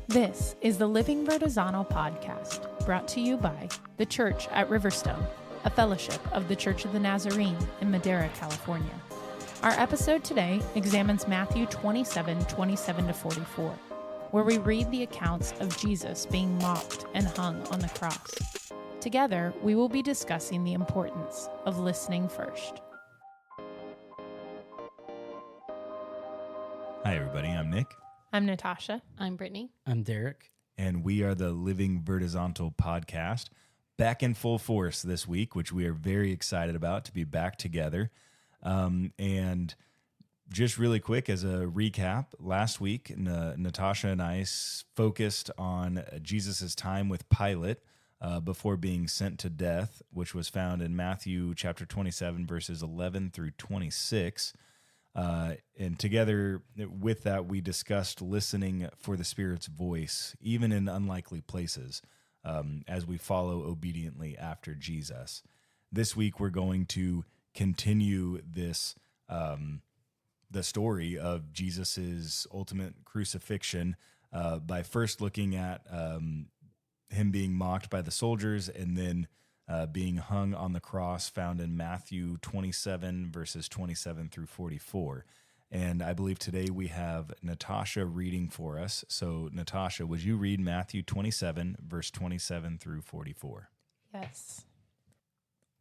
This is the Living Vertizontal podcast, brought to you by The Church at Riverstone, a fellowship of the Church of the Nazarene in Madera, California. Our episode today examines Matthew 27:27-44, where we read the accounts of Jesus being mocked and hung on the cross. Together, we will be discussing the importance of listening first. Hi, everybody. I'm Nick. I'm Natasha. I'm Brittany. I'm Derek. And we are the Living Vertizontal podcast, back in full force this week, which we are very excited about to be back together. And just really quick as a recap, last week, Natasha and I focused on Jesus' time with Pilate before being sent to death, which was found in Matthew chapter 27, verses 11 through 26. And together with that, we discussed listening for the Spirit's voice, even in unlikely places, as we follow obediently after Jesus. This week, we're going to continue this, the story of Jesus's ultimate crucifixion by first looking at him being mocked by the soldiers and then being hung on the cross, found in Matthew 27, verses 27 through 44. And I believe today we have Natasha reading for us. So, Natasha, would you read Matthew 27, verse 27 through 44? Yes.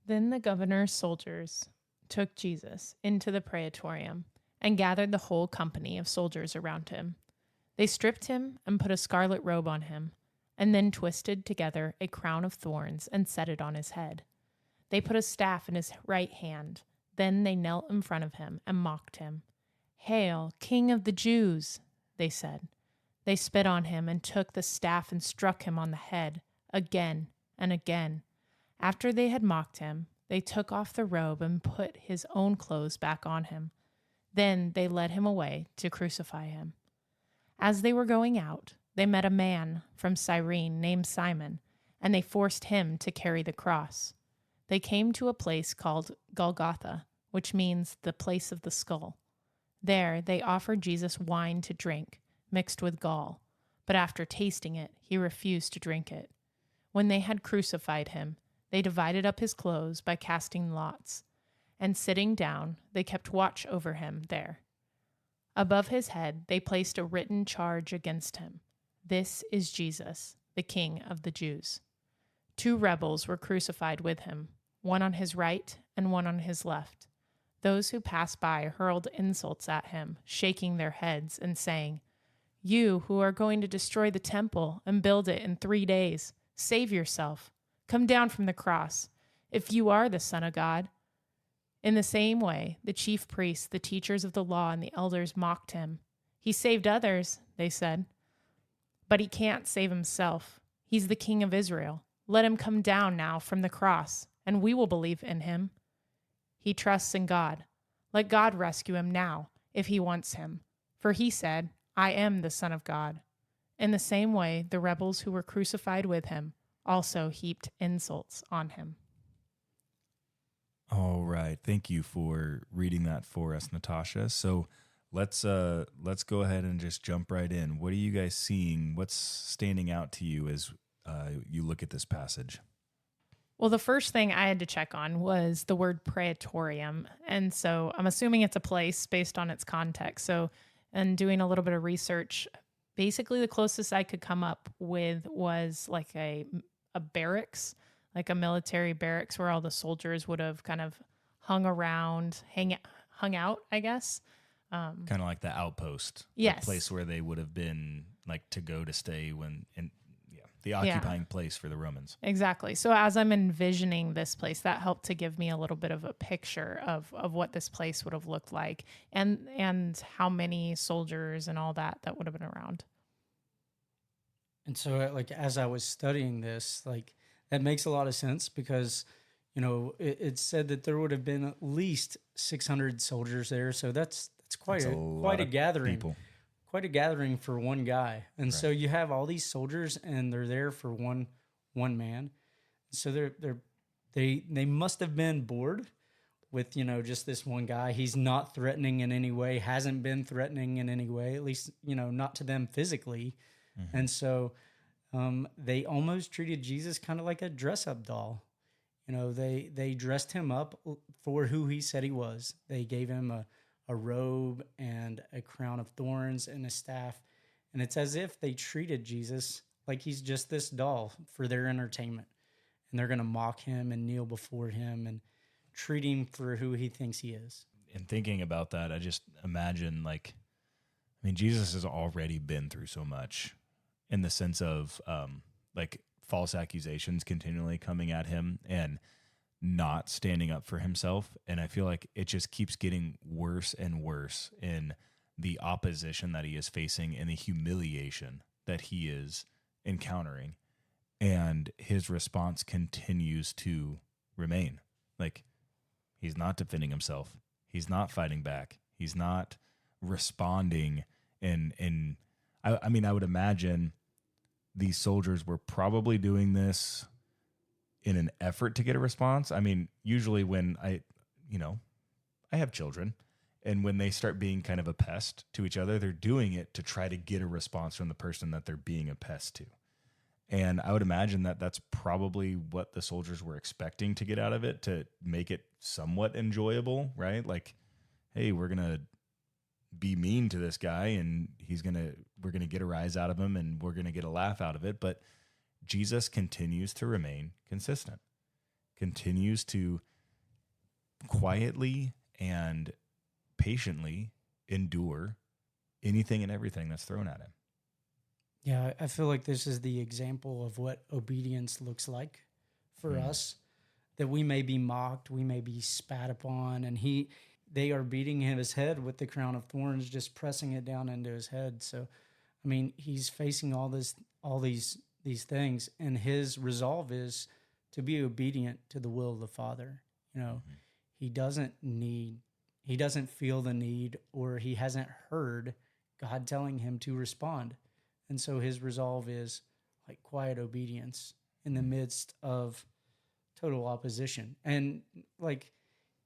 Then the governor's soldiers took Jesus into the praetorium and gathered the whole company of soldiers around him. They stripped him and put a scarlet robe on him, and then twisted together a crown of thorns and set it on his head. They put a staff in his right hand. Then they knelt in front of him and mocked him. "Hail, King of the Jews," they said. They spit on him and took the staff and struck him on the head again and again. After they had mocked him, they took off the robe and put his own clothes back on him. Then they led him away to crucify him. As they were going out, they met a man from Cyrene named Simon, and they forced him to carry the cross. They came to a place called Golgotha, which means the place of the skull. There they offered Jesus wine to drink, mixed with gall, but after tasting it, he refused to drink it. When they had crucified him, they divided up his clothes by casting lots, and sitting down, they kept watch over him there. Above his head they placed a written charge against him. "This is Jesus, the King of the Jews." 2 rebels were crucified with him, one on his right and one on his left. Those who passed by hurled insults at him, shaking their heads and saying, "You who are going to destroy the temple and build it in 3 days, save yourself. Come down from the cross, if you are the Son of God." In the same way, the chief priests, the teachers of the law, and the elders mocked him. "He saved others," they said, "but he can't save himself. He's the King of Israel. Let him come down now from the cross, and we will believe in him. He trusts in God. Let God rescue him now, if he wants him. For he said, 'I am the Son of God.'" In the same way, the rebels who were crucified with him also heaped insults on him. All right. Thank you for reading that for us, Natasha. So let's go ahead and just jump right in. What are you guys seeing? What's standing out to you as you look at this passage? Well, the first thing I had to check on was the word praetorium. And so I'm assuming it's a place based on its context. So, and doing a little bit of research, basically the closest I could come up with was like a barracks, like a military barracks where all the soldiers would have kind of hung around, hung out, I guess. Kind of like the outpost. Yes. The place where they would have been like to go to stay the occupying place for the Romans. Exactly. So as I'm envisioning this place, that helped to give me a little bit of a picture of what this place would have looked like and how many soldiers and all that would have been around. And so, like, as I was studying this, like, that makes a lot of sense because, you know, it said that there would have been at least 600 soldiers there. So that's quite a gathering. People. Quite a gathering for one guy. And so you have all these soldiers and they're there for one man. So they must have been bored with, you know, just this one guy. He's not threatening in any way, hasn't been threatening in any way, at least, you know, not to them physically. And so they almost treated Jesus kind of like a dress-up doll. You know, they dressed him up for who he said he was. They gave him a robe and a crown of thorns and a staff. And it's as if they treated Jesus like he's just this doll for their entertainment. And they're going to mock him and kneel before him and treat him for who he thinks he is. And thinking about that, I just imagine, like, I mean, Jesus has already been through so much in the sense of like false accusations continually coming at him and not standing up for himself. And I feel like it just keeps getting worse and worse in the opposition that he is facing and the humiliation that he is encountering. And his response continues to remain. Like, he's not defending himself. He's not fighting back. He's not responding. And I mean, I would imagine these soldiers were probably doing this in an effort to get a response. I mean, usually when I have children, and when they start being kind of a pest to each other, they're doing it to try to get a response from the person that they're being a pest to. And I would imagine that that's probably what the soldiers were expecting to get out of it, to make it somewhat enjoyable, right? Like, hey, we're going to be mean to this guy and we're going to get a rise out of him and we're going to get a laugh out of it. But Jesus continues to remain consistent, continues to quietly and patiently endure anything and everything that's thrown at him. Yeah, I feel like this is the example of what obedience looks like for us, that we may be mocked, we may be spat upon, and they are beating his head with the crown of thorns, just pressing it down into his head. So, I mean, he's facing all these things, and his resolve is to be obedient to the will of the Father. You know, he doesn't feel the need, or he hasn't heard God telling him to respond. And so his resolve is like quiet obedience in the midst of total opposition. And like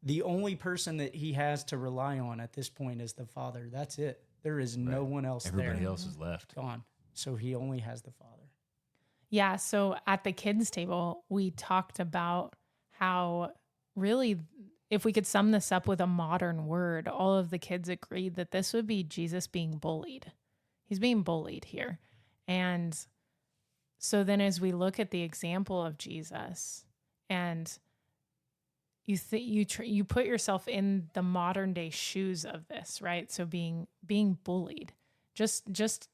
the only person that he has to rely on at this point is the Father. That's it. There is no one else there. Everybody else is left. Gone. So he only has the Father. Yeah. So at the kids' table, we talked about how really, if we could sum this up with a modern word, all of the kids agreed that this would be Jesus being bullied. He's being bullied here. And so then as we look at the example of Jesus, and you put yourself in the modern day shoes of this, right? So being bullied, just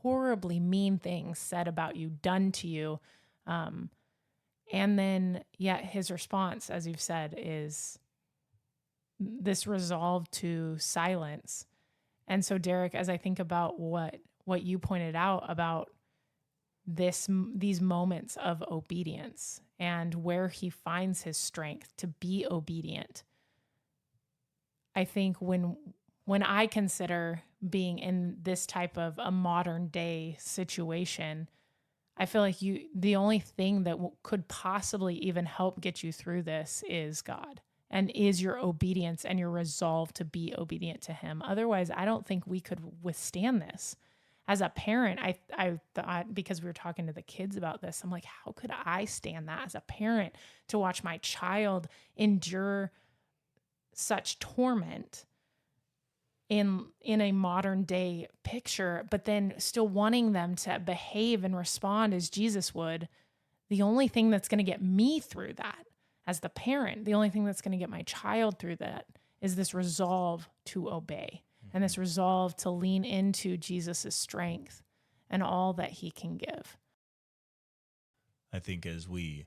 horribly mean things said about you, done to you. And then yet his response, as you've said, is this resolve to silence. And so, Derek, as I think about what you pointed out about these moments of obedience and where he finds his strength to be obedient, I think when I consider being in this type of a modern day situation, I feel like the only thing that could possibly even help get you through this is God. And is your obedience and your resolve to be obedient to him. Otherwise, I don't think we could withstand this. As a parent, I thought, because we were talking to the kids about this, I'm like, how could I stand that as a parent, to watch my child endure such torment in a modern day picture, but then still wanting them to behave and respond as Jesus would? The only thing that's going to get me through that as the parent, the only thing that's going to get my child through that is this resolve to obey and this resolve to lean into Jesus' strength and all that he can give. I think as we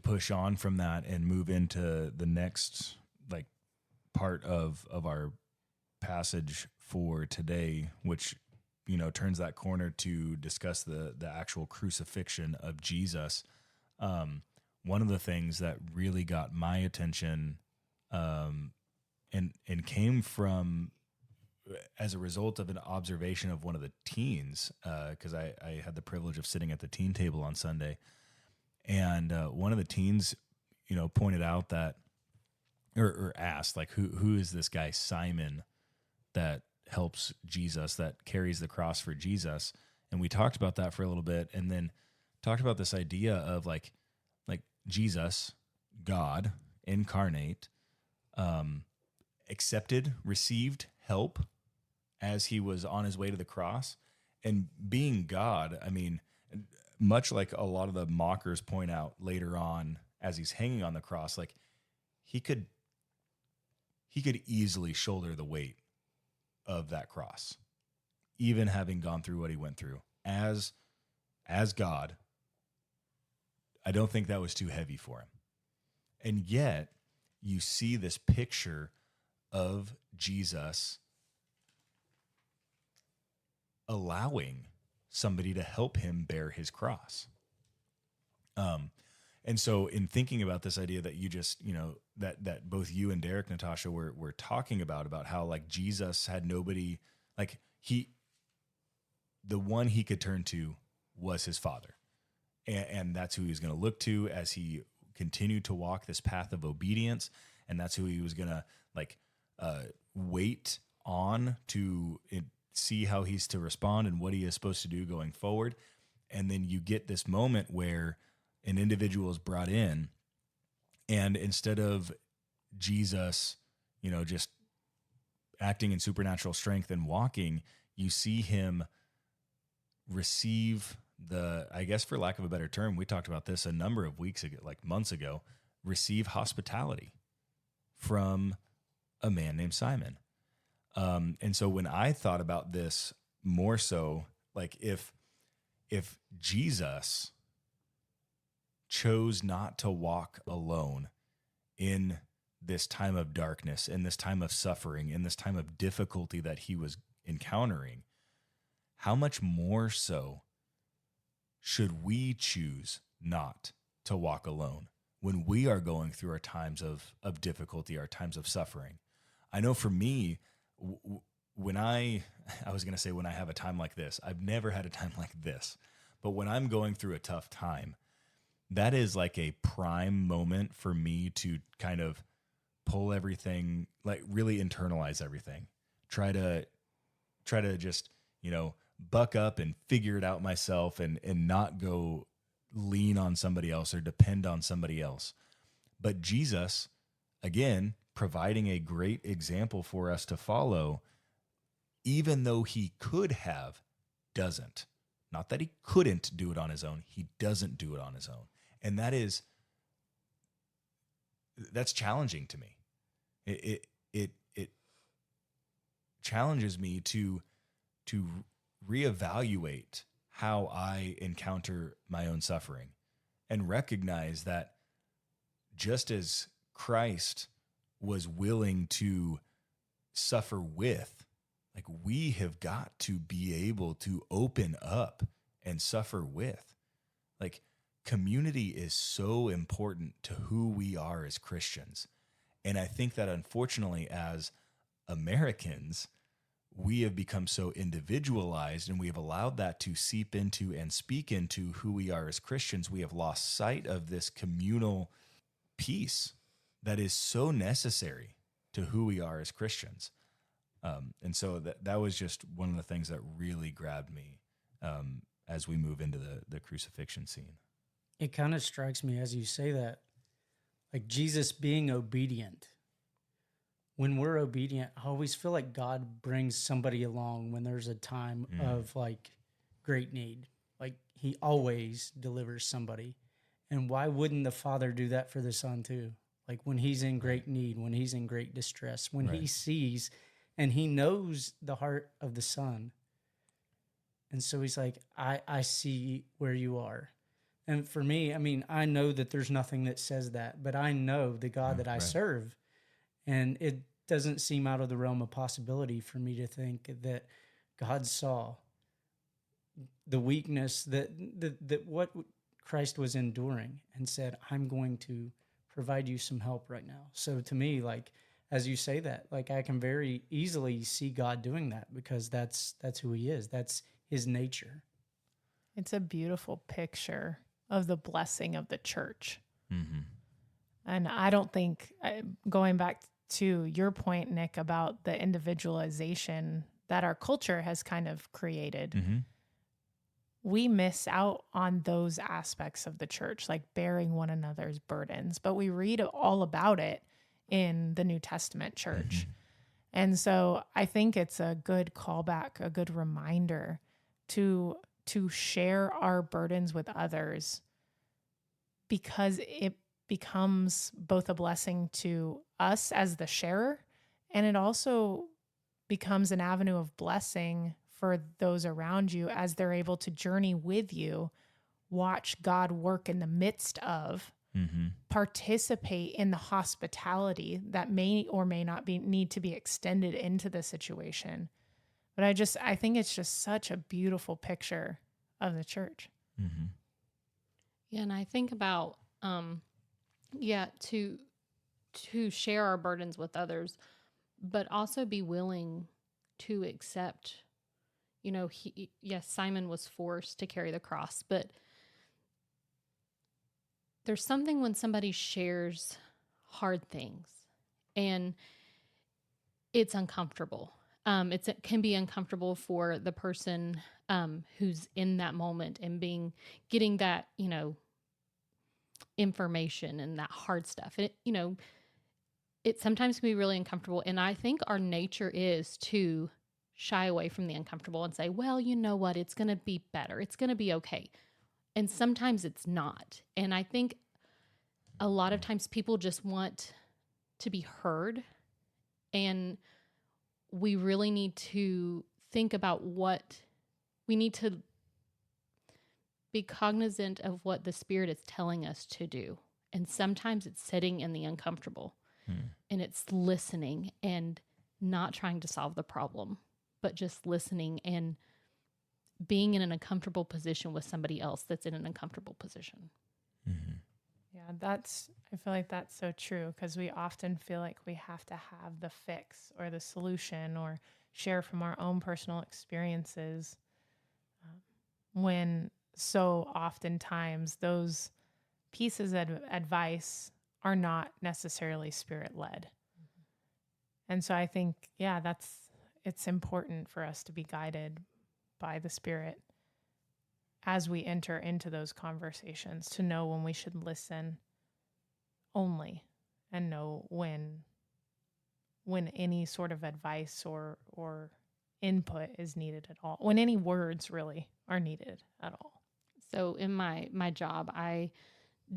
push on from that and move into the next like part of our passage for today, which turns that corner to discuss the actual crucifixion of Jesus. One of the things that really got my attention and came from as a result of an observation of one of the teens, because I had the privilege of sitting at the teen table on Sunday, and one of the teens, pointed out that, or asked, like, who is this guy Simon that helps Jesus, that carries the cross for Jesus. And we talked about that for a little bit, and then talked about this idea of like Jesus, God incarnate, accepted, received help as he was on his way to the cross. And being God, I mean, much like a lot of the mockers point out later on as he's hanging on the cross, like he could easily shoulder the weight of that cross, even having gone through what he went through as God. I don't think that was too heavy for him. And yet you see this picture of Jesus allowing somebody to help him bear his cross. And so in thinking about this idea that you just, that both you and Derek, Natasha, were talking about how like Jesus had nobody, like the one he could turn to was his Father. And that's who he was going to look to as he continued to walk this path of obedience. And that's who he was going to wait on to see how he's to respond and what he is supposed to do going forward. And then you get this moment where an individual is brought in, and instead of Jesus, just acting in supernatural strength and walking, you see him receive I guess for lack of a better term, we talked about this a number of weeks ago, like months ago, receive hospitality from a man named Simon. And so when I thought about this more so, like if Jesus chose not to walk alone in this time of darkness, in this time of suffering, in this time of difficulty that he was encountering, how much more so should we choose not to walk alone when we are going through our times of difficulty, our times of suffering? I know for me, when I was going to say when I have a time like this, I've never had a time like this, but when I'm going through a tough time, that is like a prime moment for me to kind of pull everything, like really internalize everything, try to just, buck up and figure it out myself and not go lean on somebody else or depend on somebody else. But Jesus, again, providing a great example for us to follow, even though he could have, doesn't. Not that he couldn't do it on his own. He doesn't do it on his own. And that's challenging to me. It challenges me to reevaluate how I encounter my own suffering and recognize that just as Christ was willing to suffer with, like we have got to be able to open up and suffer with. Like community is so important to who we are as Christians. And I think that unfortunately as Americans, we have become so individualized and we have allowed that to seep into and speak into who we are as Christians. We have lost sight of this communal piece that is so necessary to who we are as Christians. And so that was just one of the things that really grabbed me as we move into the crucifixion scene. It kind of strikes me as you say that, like Jesus being obedient. When we're obedient, I always feel like God brings somebody along when there's a time of like great need. Like he always delivers somebody. And why wouldn't the Father do that for the Son too? Like when he's in great need, when he's in great distress, when he sees and he knows the heart of the Son. And so he's like, I see where you are. And for me, I mean, I know that there's nothing that says that, but I know the God that I serve. And it doesn't seem out of the realm of possibility for me to think that God saw the weakness that what Christ was enduring and said, I'm going to provide you some help right now. So to me, like, as you say that, like I can very easily see God doing that because that's who he is. That's his nature. It's a beautiful picture of the blessing of the church. Mm-hmm. And I don't think, going back to your point, Nick, about the individualization that our culture has kind of created, Mm-hmm. we miss out on those aspects of the church, like bearing one another's burdens. But we read all about it in the New Testament church. Mm-hmm. And so I think it's a good callback, a good reminder to share our burdens with others, because it becomes both a blessing to us as the sharer, and it also becomes an avenue of blessing for those around you as they're able to journey with you, watch God work in the midst of, Mm-hmm. participate in the hospitality that may or may not need to be extended into the situation. But I think it's just such a beautiful picture of the church. Mm-hmm. Yeah, and I think about to share our burdens with others, but also be willing to accept, Simon was forced to carry the cross, but there's something when somebody shares hard things and it's uncomfortable. It can be uncomfortable for the person who's in that moment and getting that, information and that hard stuff. It sometimes can be really uncomfortable. And I think our nature is to shy away from the uncomfortable and say, well, you know what? It's going to be better. It's going to be okay. And sometimes it's not. And I think a lot of times people just want to be heard. And we really need to think about we need to be cognizant of what the Spirit is telling us to do. And sometimes it's sitting in the uncomfortable and it's listening and not trying to solve the problem, but just listening and being in an uncomfortable position with somebody else that's in an uncomfortable position. Mm-hmm. Yeah, I feel like that's so true, because we often feel like we have to have the fix or the solution or share from our own personal experiences, when so oftentimes those pieces of advice are not necessarily Spirit-led. And so I think, it's important for us to be guided by the Spirit as we enter into those conversations, to know when we should listen only and know when any sort of advice or input is needed at all, when any words really are needed at all. So in my job, I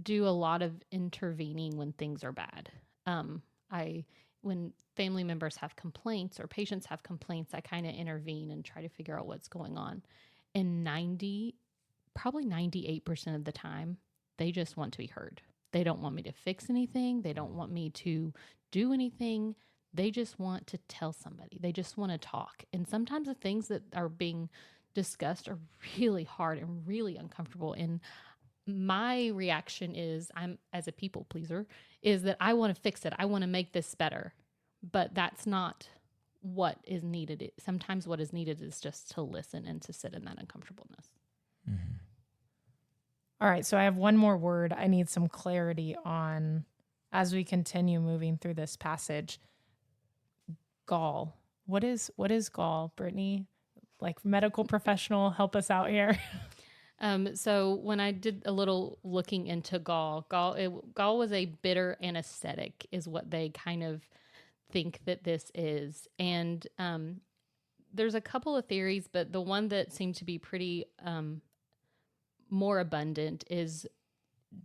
do a lot of intervening when things are bad. When family members have complaints or patients have complaints, I kind of intervene and try to figure out what's going on. And probably 98% of the time, they just want to be heard. They don't want me to fix anything. They don't want me to do anything. They just want to tell somebody. They just want to talk. And sometimes the things that are being discussed are really hard and really uncomfortable. And my reaction is, I'm, as a people pleaser, is that I want to fix it. I want to make this better. But that's not what is needed. Sometimes what is needed is just to listen and to sit in that uncomfortableness. Mm-hmm. All right, so I have one more word I need some clarity on as we continue moving through this passage. Gall. What is gall, Brittany? Like medical professional, help us out here. So when I did a little looking into gall was a bitter anesthetic, is what they kind of think that this is. And there's a couple of theories, but the one that seemed to be pretty more abundant is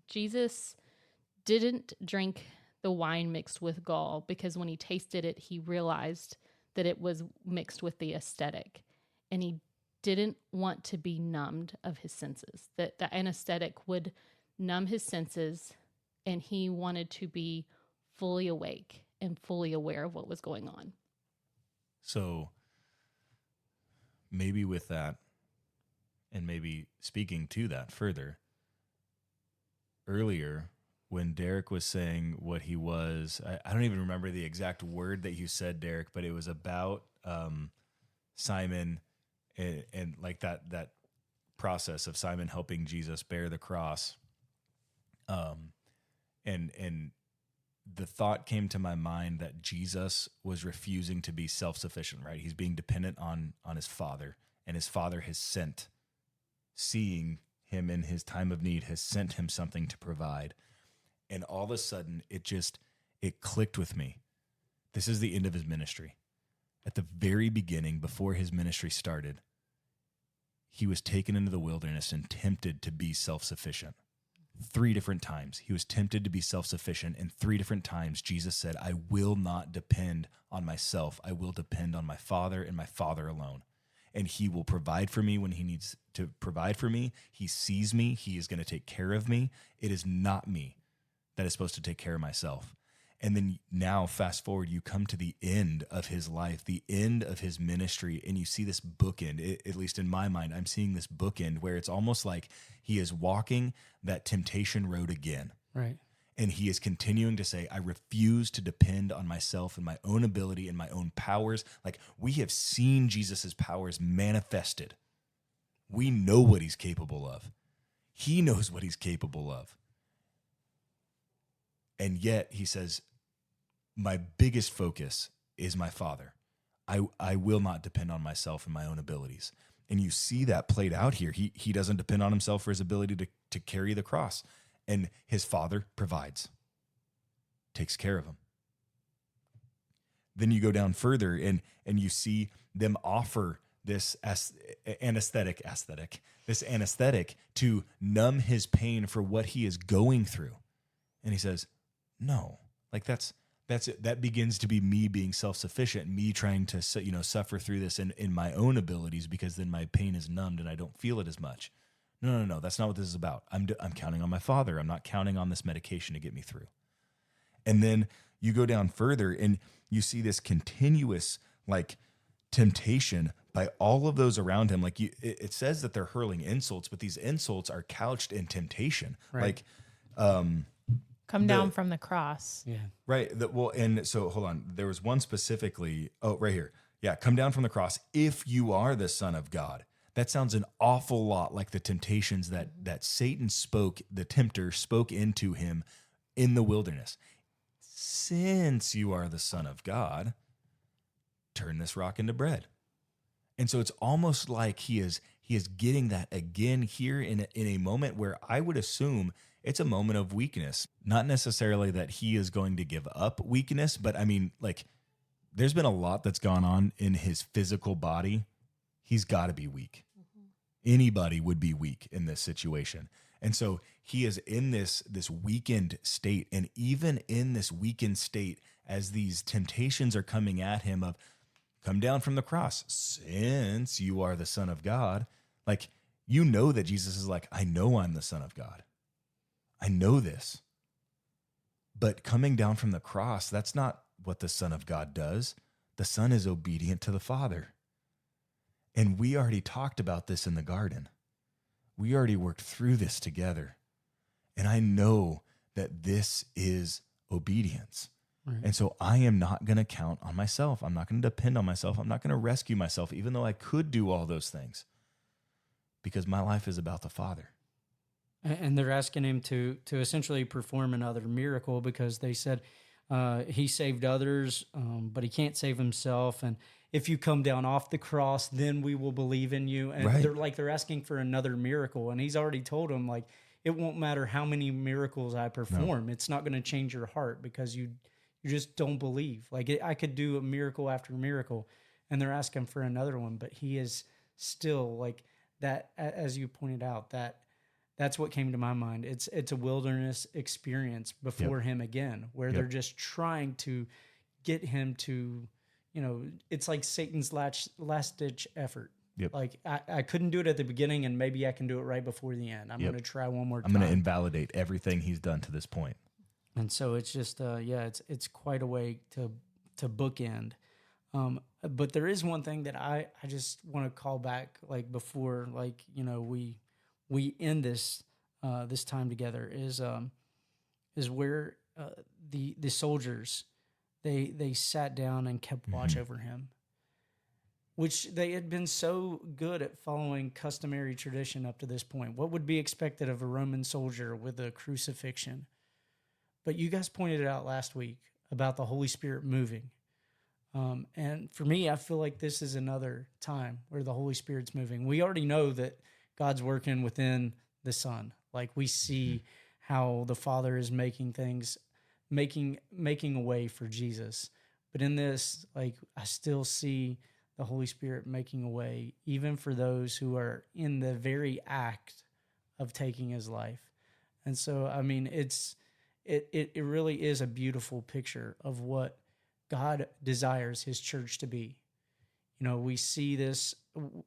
Jesus didn't drink the wine mixed with gall because when he tasted it, he realized that it was mixed with the aesthetic, and he didn't want to be numbed of his senses, that the anesthetic would numb his senses, and he wanted to be fully awake and fully aware of what was going on. So maybe with that, and maybe speaking to that further, earlier when Derek was saying what he was, I don't even remember the exact word that you said, Derek, but it was about Simon and like that process of Simon helping Jesus bear the cross. And the thought came to my mind that Jesus was refusing to be self-sufficient, right? He's being dependent on his Father, and his Father has sent, seeing him in his time of need, has sent him something to provide. And all of a sudden, it clicked with me. This is the end of his ministry. At the very beginning, before his ministry started, he was taken into the wilderness and tempted to be self-sufficient. 3 different times he was tempted to be self-sufficient, and 3 different times Jesus said, I will not depend on myself. I will depend on my Father and my Father alone. And he will provide for me when he needs to provide for me. He sees me. He is going to take care of me. It is not me that is supposed to take care of myself. And then now, fast forward, you come to the end of his life, the end of his ministry, and you see this bookend. At least in my mind, I'm seeing this bookend where it's almost like he is walking that temptation road again. Right. And he is continuing to say, I refuse to depend on myself and my own ability and my own powers. Like, we have seen Jesus's powers manifested. We know what he's capable of. He knows what he's capable of. And yet he says, my biggest focus is my Father. I will not depend on myself and my own abilities. And you see that played out here. He doesn't depend on himself for his ability to carry the cross. And his Father provides, takes care of him. Then you go down further and you see them offer this anesthetic to numb his pain for what he is going through. And he says, no, like that's it. That begins to be me being self-sufficient, me trying to, suffer through this in my own abilities, because then my pain is numbed and I don't feel it as much. No. That's not what this is about. I'm counting on my Father. I'm not counting on this medication to get me through. And then you go down further and you see this continuous temptation by all of those around him. It says that they're hurling insults, but these insults are couched in temptation. Right. Come down from the cross. Yeah. Right. And so hold on. There was one specifically. Oh, right here. Yeah. Come down from the cross if you are the Son of God. That sounds an awful lot like the temptations that Satan spoke, the tempter spoke into him in the wilderness. Since you are the Son of God, turn this rock into bread. And so it's almost like he is getting that again here in a moment where I would assume it's a moment of weakness. Not necessarily that he is going to give up weakness, but I mean, there's been a lot that's gone on in his physical body. He's got to be weak. Anybody would be weak in this situation. And so he is in this weakened state. And even in this weakened state, as these temptations are coming at him of, come down from the cross, since you are the Son of God, that Jesus is I know I'm the Son of God. I know this. But coming down from the cross, that's not what the Son of God does. The Son is obedient to the Father. And we already talked about this in the garden. We already worked through this together. And I know that this is obedience. Right. And so I am not going to count on myself. I'm not going to depend on myself. I'm not going to rescue myself, even though I could do all those things, because my life is about the Father. And they're asking him to essentially perform another miracle, because they said he saved others, but he can't save himself. And if you come down off the cross, then we will believe in you. And Right. they're asking for another miracle. And he's already told them, it won't matter how many miracles I perform. No. It's not going to change your heart, because you just don't believe. I could do a miracle after miracle, and they're asking for another one. But he is still that, as you pointed out, that's what came to my mind. It's a wilderness experience before him again, where they're just trying to get him to, it's like Satan's last ditch effort. Yep. I couldn't do it at the beginning, and maybe I can do it right before the end. I'm going to try one more time. I'm going to invalidate everything he's done to this point. And so it's just, it's quite a way to bookend. But there is one thing that I just want to call back, before, we end this time together, is where the soldiers, they sat down and kept watch over him, which they had been so good at following customary tradition up to this point. What would be expected of a Roman soldier with a crucifixion? But you guys pointed it out last week about the Holy Spirit moving. And for me, I feel like this is another time where the Holy Spirit's moving. We already know that God's working within the Son. Like we see how the Father is making things, making a way for Jesus. But in this, like I still see the Holy Spirit making a way, even for those who are in the very act of taking his life. And so, I mean, it really is a beautiful picture of what God desires his church to be. You know, we see this.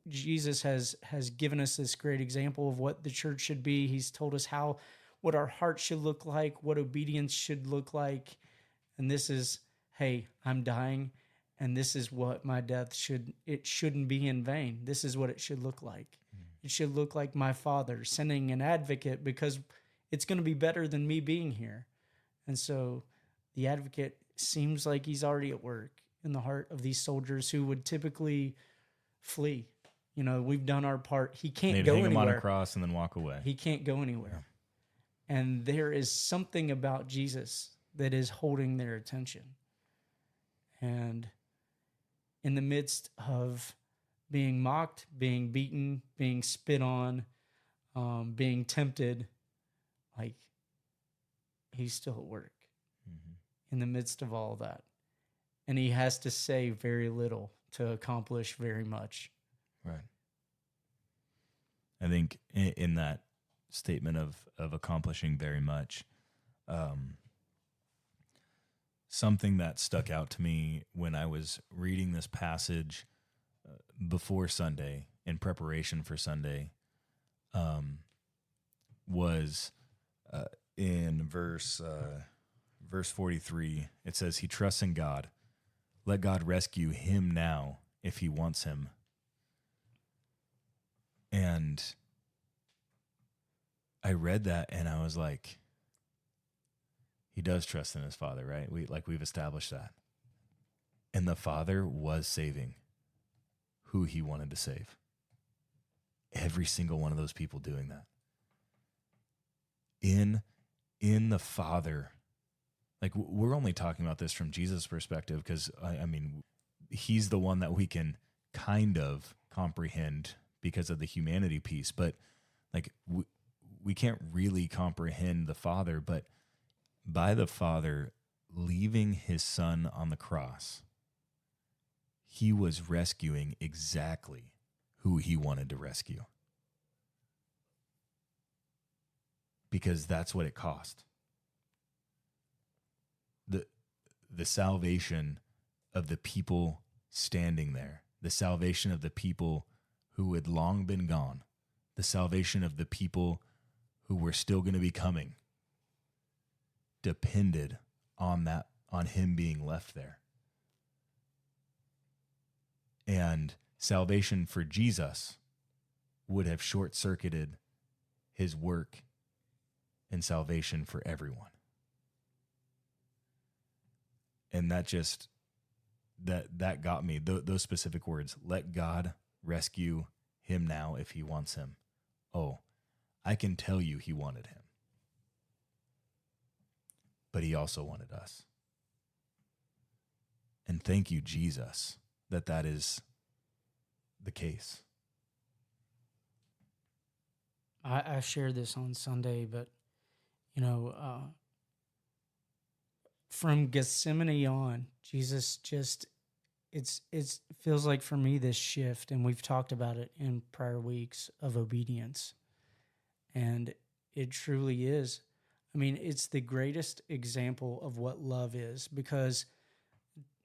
Jesus has given us this great example of what the church should be. He's told us what our heart should look like, what obedience should look like. And this is, hey, I'm dying, and this is what my death shouldn't be in vain. This is what it should look like. It should look like my Father sending an advocate, because it's going to be better than me being here. And so the advocate seems like he's already at work in the heart of these soldiers who would typically flee. You know, we've done our part. He can't They'd go hang anywhere. him on a cross and then walk away. He can't go anywhere. And there is something about Jesus that is holding their attention. And in the midst of being mocked, being beaten, being spit on, being tempted, like he's still at work in the midst of all of that. And he has to say very little to accomplish very much. Right. I think in that statement of accomplishing very much, something that stuck out to me when I was reading this passage before Sunday, in preparation for Sunday, was in verse 43. It says, he trusts in God. Let God rescue him now if he wants him. And I read that and I was like, he does trust in his Father, right? We've established that. And the Father was saving who he wanted to save. Every single one of those people doing that. In the Father, like we're only talking about this from Jesus' perspective, because I mean, he's the one that we can kind of comprehend because of the humanity piece, but like we can't really comprehend the Father. But by the Father leaving his Son on the cross, he was rescuing exactly who he wanted to rescue, because that's what it cost. The salvation of the people standing there, the salvation of the people who had long been gone, the salvation of the people who were still going to be coming, depended on him being left there. And salvation for Jesus would have short-circuited his work and salvation for everyone. And that just, that got me, those specific words. Let God rescue him now if he wants him. Oh, I can tell you he wanted him. But he also wanted us. And thank you, Jesus, that is the case. I shared this on Sunday, but, you know, from Gethsemane on, Jesus just, it feels like for me this shift, and we've talked about it in prior weeks, of obedience. And it truly is. I mean, it's the greatest example of what love is, because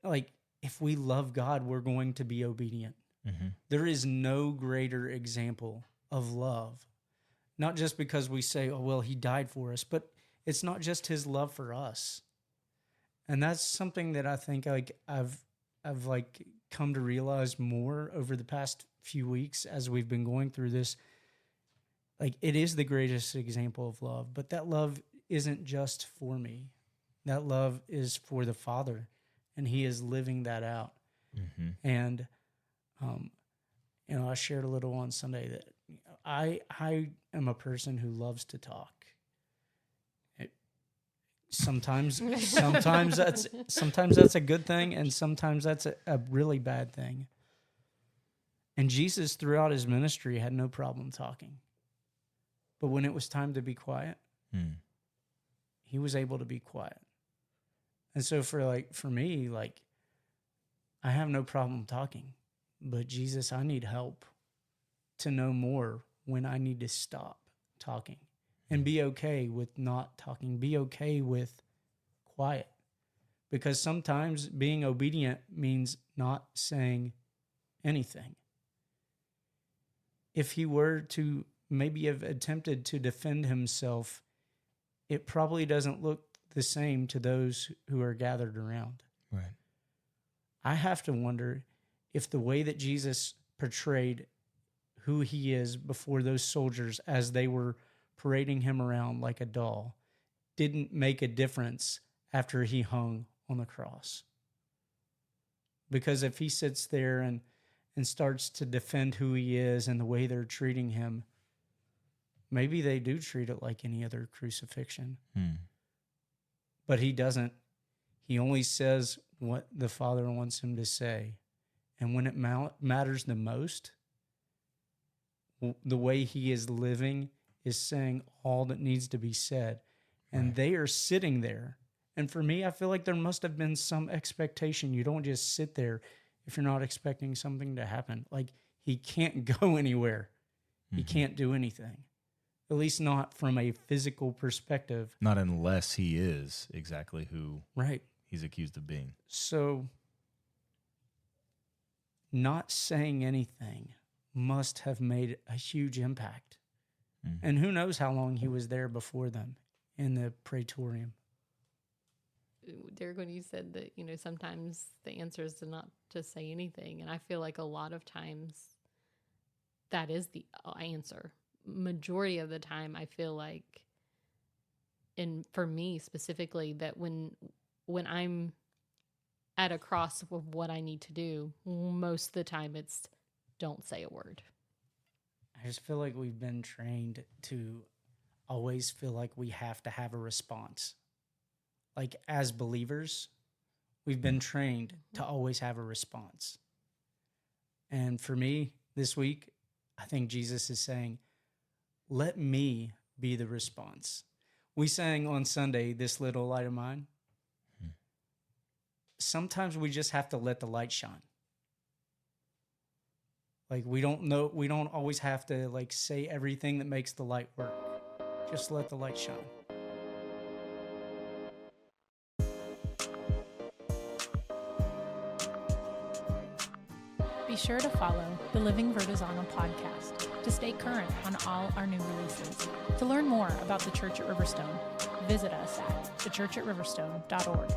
like if we love God, we're going to be obedient. Mm-hmm. There is no greater example of love. Not just because we say, oh, well, he died for us, but it's not just his love for us. And that's something that I think like I've like come to realize more over the past few weeks as we've been going through this. Like it is the greatest example of love, but that love isn't just for me. That love is for the Father, and he is living that out. Mm-hmm. And, you know, I shared a little on Sunday that I am a person who loves to talk. sometimes that's a good thing, and sometimes that's a really bad thing. And Jesus, throughout his ministry, had no problem talking. But when it was time to be quiet, he was able to be quiet. And so for me, I have no problem talking. But Jesus, I need help to know more when I need to stop talking and be okay with not talking, be okay with quiet. Because sometimes being obedient means not saying anything. If he were to maybe have attempted to defend himself, it probably doesn't look the same to those who are gathered around. Right. I have to wonder if the way that Jesus portrayed who he is before those soldiers as they were parading him around like a doll didn't make a difference after he hung on the cross. Because if he sits there and starts to defend who he is and the way they're treating him, maybe they do treat it like any other crucifixion. But he doesn't. He only says what the Father wants him to say. And when it matters the most, the way he is living is saying all that needs to be said. And Right. they are sitting there. And for me, I feel like there must have been some expectation. You don't just sit there if you're not expecting something to happen. Like, he can't go anywhere. He can't do anything. At least not from a physical perspective. Not unless he is exactly who Right. he's accused of being. So, not saying anything must have made a huge impact. And who knows how long he was there before them in the praetorium. Derek, when you said that, sometimes the answer is to not to say anything. And I feel like a lot of times that is the answer. Majority of the time, I feel like, and for me specifically, that when I'm at a cross of what I need to do, most of the time it's don't say a word. I just feel like we've been trained to always feel like we have to have a response. Like, as believers, we've been trained to always have a response. And for me, this week, I think Jesus is saying, let me be the response. We sang on Sunday, "This Little Light of Mine." Sometimes we just have to let the light shine. Like, we don't always have to say everything that makes the light work. Just let the light shine. Be sure to follow the Living Vertizontal podcast to stay current on all our new releases. To learn more about the Church at Riverstone, visit us at thechurchatriverstone.org.